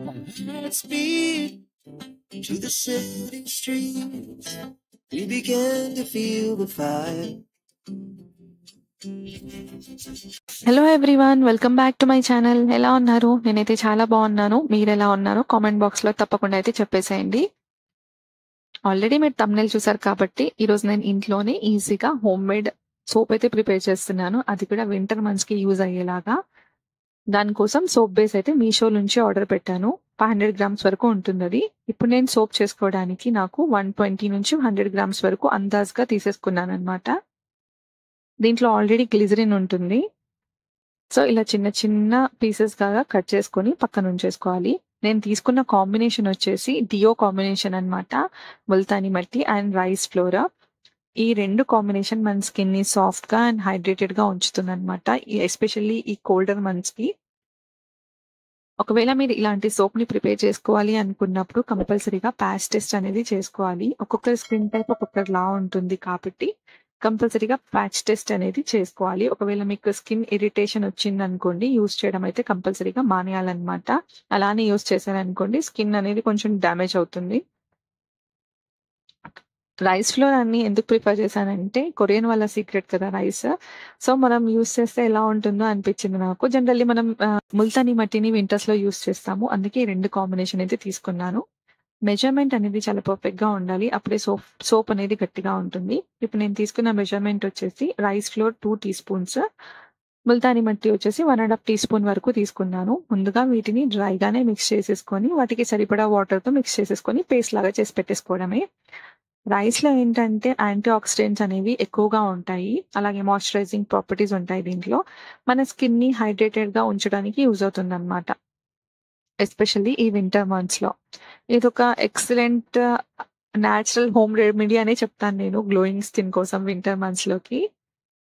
Hearts beat to the city streets. We began to feel the fire. Hello everyone, welcome back to my channel. ఎలా ఉన్నారు? నేనైతే చాలా బాగున్నాను. మీరు ఎలా ఉన్నారో కామెంట్ బాక్స్ లో తప్పకుండా అయితే చెప్పేసేయండి. ఆల్రెడీ మీరు థంబ్నెయిల్ చూసారు కాబట్టి ఈరోజు నేను ఇంట్లోనే ఈజీగా హోమ్ మేడ్ సోప్ అయితే ప్రిపేర్ చేస్తున్నాను. అది కూడా వింటర్ మంత్స్ కి యూజ్ అయ్యేలాగా. దానికోసం సోప్ బేస్ అయితే మీషో నుంచి ఆర్డర్ పెట్టాను. 500 గ్రామ్స్ వరకు ఉంటుంది అది. ఇప్పుడు నేను సోప్ చేసుకోవడానికి నాకు 120 నుంచి 100 గ్రామ్స్ వరకు అందాజుగా తీసేసుకున్నాను అనమాట. దీంట్లో ఆల్రెడీ గ్లిజరిన్ ఉంటుంది. సో ఇలా చిన్న చిన్న పీసెస్ గా కట్ చేసుకొని పక్కన ఉంచేసుకోవాలి. నేను తీసుకున్న కాంబినేషన్ వచ్చేసి డియో కాంబినేషన్ అన్నమాట. ముల్తానీ మట్టి అండ్ రైస్ ఫ్లోరా. ఈ రెండు కాంబినేషన్ మన స్కిన్ ని సాఫ్ట్ గా అండ్ హైడ్రేటెడ్ గా ఉంచుతుంది అనమాట, ఎస్పెషల్లీ ఈ కోల్డర్ మంత్స్ కి. ఒకవేళ మీరు ఇలాంటి సోప్ ని ప్రిపేర్ చేసుకోవాలి అనుకున్నప్పుడు కంపల్సరీగా ప్యాచ్ టెస్ట్ అనేది చేసుకోవాలి. ఒక్కొక్కరి స్కిన్ టైప్ ఒక్కొక్కరిలా ఉంటుంది కాబట్టి కంపల్సరీగా ప్యాచ్ టెస్ట్ అనేది చేసుకోవాలి. ఒకవేళ మీకు స్కిన్ ఇరిటేషన్ వచ్చింది అనుకోండి, యూస్ చేయడం అయితే కంపల్సరీగా మానేయాలన్నమాట. అలానే యూస్ చేశారనుకోండి స్కిన్ అనేది కొంచెం డ్యామేజ్ అవుతుంది. రైస్ ఫ్లోర్ అన్ని ఎందుకు ప్రిఫర్ చేశానంటే కొరియన్ వాళ్ళ సీక్రెట్ కదా రైస్. సో మనం యూస్ చేస్తే ఎలా ఉంటుందో అనిపించింది నాకు. జనరల్లీ మనం ముల్తానీ మట్టిని వింటర్స్ లో యూస్ చేస్తాము, అందుకే ఈ రెండు కాంబినేషన్ అయితే తీసుకున్నాను. మెజర్మెంట్ అనేది చాలా పర్ఫెక్ట్ గా ఉండాలి, అప్పుడే సోప్ అనేది గట్టిగా ఉంటుంది. ఇప్పుడు నేను తీసుకున్న మెజర్మెంట్ వచ్చేసి rice flour 2 teaspoons, multani mitti వచ్చేసి 1.5 టీ స్పూన్ వరకు తీసుకున్నాను. ముందుగా వీటిని డ్రైగానే మిక్స్ చేసేసుకొని వాటికి సరిపడా వాటర్ తో మిక్స్ చేసేసుకొని పేస్ట్ లాగా చేసి పెట్టేసుకోవడమే. రైస్ లో ఏంటంటే యాంటీ ఆక్సిడెంట్స్ అనేవి ఎక్కువగా ఉంటాయి, అలాగే మాయిశ్చరైజింగ్ ప్రాపర్టీస్ ఉంటాయి. దీంట్లో మన స్కిన్ ని హైడ్రేటెడ్ గా ఉంచడానికి యూజ్ అవుతుంది అనమాట, ఎస్పెషల్లీ ఈ వింటర్ మంత్స్ లో. ఇది ఒక ఎక్సలెంట్ న్యాచురల్ హోమ్ రెమెడీ అనే చెప్తాను నేను గ్లోయింగ్ స్కిన్ కోసం వింటర్ మంత్స్ లోకి.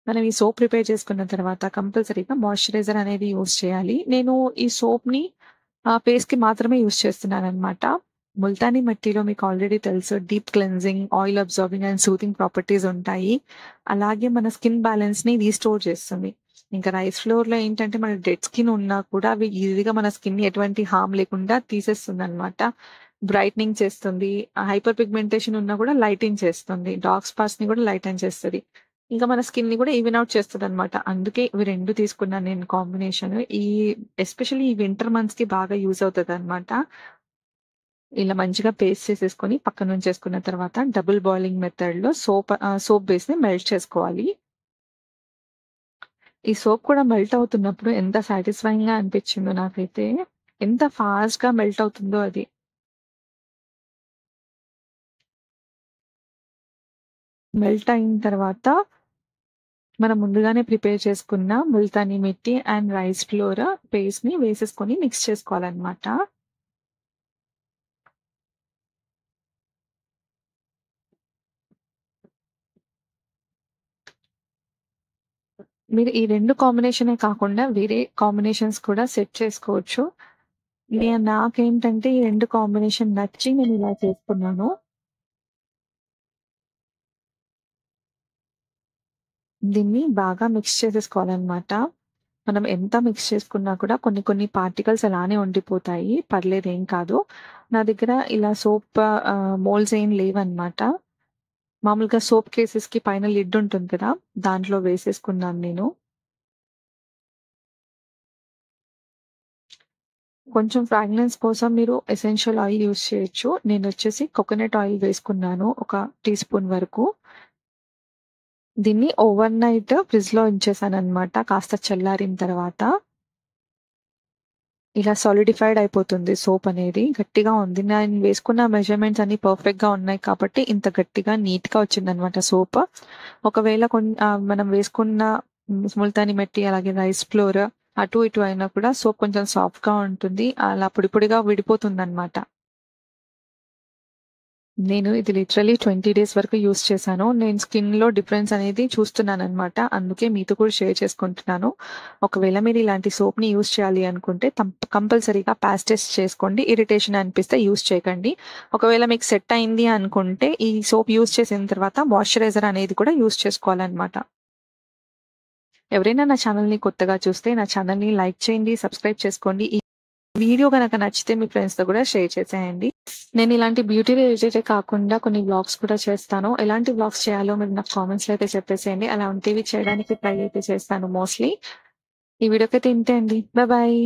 మనం ఈ సోప్ ప్రిపేర్ చేసుకున్న తర్వాత కంపల్సరీగా మాయిశ్చరైజర్ అనేది యూజ్ చేయాలి. నేను ఈ సోప్ ని ఫేస్ కి మాత్రమే యూజ్ చేస్తున్నాను అనమాట. ముల్తానీ మట్టిలో మీకు ఆల్రెడీ తెలుసు deep cleansing, oil absorbing and soothing properties ఉంటాయి. అలాగే మన స్కిన్ బ్యాలెన్స్ ని రీస్టోర్ చేస్తుంది. ఇంకా రైస్ ఫ్లోర్ లో ఏంటంటే మన డెడ్ స్కిన్ ఉన్నా కూడా అవి ఈజీగా మన స్కిన్ ని ఎటువంటి హార్మ్ లేకుండా తీసేస్తుంది అనమాట. బ్రైట్నింగ్ చేస్తుంది, హైపర్ పిగ్మెంటేషన్ ఉన్నా కూడా లైటింగ్ చేస్తుంది, డార్క్ స్పాట్స్ ని కూడా లైటన్ చేస్తుంది, ఇంకా మన స్కిన్ ని కూడా ఈవెన్ అవుట్ చేస్తుంది అనమాట. అందుకే ఇవి రెండు తీసుకున్నాను నేను కాంబినేషన్. ఈ ఎస్పెషల్లీ ఈ వింటర్ మంత్స్ కి బాగా యూజ్ అవుతుంది అనమాట. ఇలా మంచిగా పేస్ట్ చేసేసుకొని పక్కన ఉంచేసుకున్న తర్వాత డబుల్ బాయిలింగ్ మెథడ్ లో సోప్ బేస్ ని మెల్ట్ చేసుకోవాలి. ఈ సోప్ కూడా మెల్ట్ అవుతున్నప్పుడు ఎంత సాటిస్ఫైయింగ్ గా అనిపించిందో నాకైతే, ఎంత ఫాస్ట్ గా మెల్ట్ అవుతుందో అది. మెల్ట్ అయిన తర్వాత మనం ముందుగానే ప్రిపేర్ చేసుకున్న Multani mitti and rice flour paste ని వేసేసుకొని మిక్స్ చేసుకోవాలన్నమాట. మీరు ఈ రెండు కాంబినేషనే కాకుండా వేరే కాంబినేషన్స్ కూడా సెట్ చేసుకోవచ్చు. నాకేంటంటే ఈ రెండు కాంబినేషన్ నచ్చి నేను ఇలా చేసుకున్నాను. దీన్ని బాగా మిక్స్ చేసేసుకోవాలన్నమాట. మనం ఎంత మిక్స్ చేసుకున్నా కూడా కొన్ని కొన్ని పార్టికల్స్ అలానే ఉండిపోతాయి, పర్లేదు ఏం కాదు. నా దగ్గర ఇలా సోప్ మోల్డ్స్ ఏం లేవన్నమాట. మామూలుగా సోప్ కేసెస్ కి పైన లిడ్ ఉంటుంది కదా, దాంట్లో వేసేసుకున్నాను నేను. కొంచెం ఫ్రాగ్రెన్స్ కోసం మీరు ఎసెన్షియల్ ఆయిల్ యూస్ చేయొచ్చు. నేను వచ్చేసి కోకోనట్ ఆయిల్ వేసుకున్నాను 1 టీ స్పూన్ వరకు. దీన్ని ఓవర్ నైట్ ఫ్రిడ్జ్ లో ఉంచేసాను అనమాట. కాస్త చల్లారిన తర్వాత ఇలా సాలిడిఫైడ్ అయిపోతుంది సోప్ అనేది, గట్టిగా ఉంది. నేను వేసుకున్న మెజర్మెంట్స్ అన్ని పర్ఫెక్ట్ గా ఉన్నాయి కాబట్టి ఇంత గట్టిగా నీట్ గా వచ్చింది అనమాట సోప్. ఒకవేళ మనం వేసుకున్న ముల్తానీ మట్టి అలాగే రైస్ ఫ్లోర్ అటు ఇటు అయినా కూడా సోప్ కొంచెం సాఫ్ట్ గా ఉంటుంది, అలా పొడి పొడిగా విడిపోతుంది అనమాట. నేను ఇది లిటరలీ 20 డేస్ వరకు యూస్ చేశాను. నేను స్కిన్ లో డిఫరెన్స్ అనేది చూస్తున్నాను అనమాట, అందుకే మీతో కూడా షేర్ చేసుకుంటున్నాను. ఒకవేళ మీరు ఇలాంటి సోప్ ని యూస్ చేయాలి అనుకుంటే కంపల్సరీగా ప్యాచ్ టెస్ట్ చేసుకోండి. ఇరిటేషన్ అనిపిస్తే యూస్ చేయకండి. ఒకవేళ మీకు సెట్ అయింది అనుకుంటే ఈ సోప్ యూస్ చేసిన తర్వాత మాయిశ్చరైజర్ అనేది కూడా యూస్ చేసుకోవాలన్నమాట. ఎవరైనా నా ఛానల్ ని కొత్తగా చూస్తే నా ఛానల్ ని లైక్ చేయండి, సబ్స్క్రైబ్ చేసుకోండి. ఈ వీడియో గనక నచ్చితే మీ ఫ్రెండ్స్‌తో కూడా షేర్ చేసేయండి. నేను ఇలాంటి బ్యూటీ రిలేటెడే కాకుండా కొన్ని వ్లాగ్స్ కూడా చేస్తాను. ఎలాంటి వ్లాగ్స్ చేయాలో మీరు నాకు కామెంట్స్‌లో అయితే చెప్పేసేయండి. అలాంటివి చేయడానికి ట్రై అయితే చేస్తాను మోస్ట్‌లీ. ఈ వీడియోకైతే ఇంతే అండి. బాయ్.